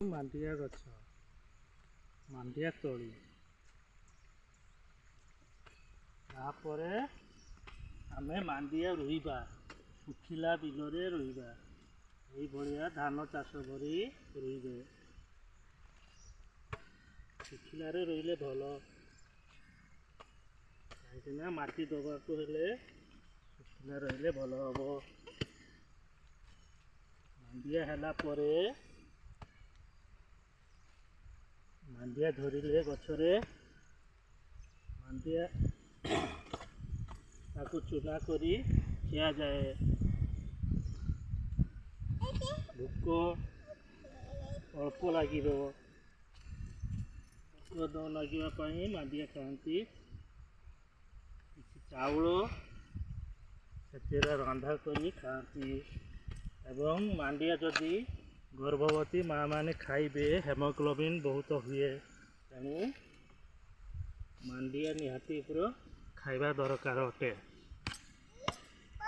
ମାଣ୍ଡିଆ ଗଛ, ମାଣ୍ଡିଆ ତଳି, ତାପରେ ଆମେ ମାଣ୍ଡିଆ ରୋଇବା, ଶୁଖିଲା ବିଲରେ ରୋଇବା। ଏଇଭଳିଆ ଧାନ ଚାଷ କରି ରୋଇବେ। ଶୁଖିଲାରେ ରୋଇଲେ ଭଲ, କାହିଁକିନା ମାଟି ଦେବାକୁ ହେଲେ ଶୁଖିଲା ରହିଲେ ଭଲ ହେବ। ମାଣ୍ଡିଆ ହେଲା ପରେ ମାଣ୍ଡିଆ ଧରିଲେ ଗଛରେ ମାଣ୍ଡିଆ ତାକୁ ଚୁନା କରି ଖିଆଯାଏ। ଭୋକ ଅଳ୍ପ ଲାଗିବ, ଭୋକ ନ ଲାଗିବା ପାଇଁ ମାଣ୍ଡିଆ ଖାଆନ୍ତି। କିଛି ଚାଉଳ ସେଥିରେ ରନ୍ଧା କରି ଖାଆନ୍ତି। ଏବଂ ମାଣ୍ଡିଆ ଯଦି ଗର୍ଭବତୀ ମା ମାନେ ଖାଇବେ ହେମୋଗ୍ଲୋବିନ୍ ବହୁତ ହୁଏ, ତେଣୁ ମାଣ୍ଡିଆ ନିହାତି ଖାଇବା ଦରକାର ଅଟେ।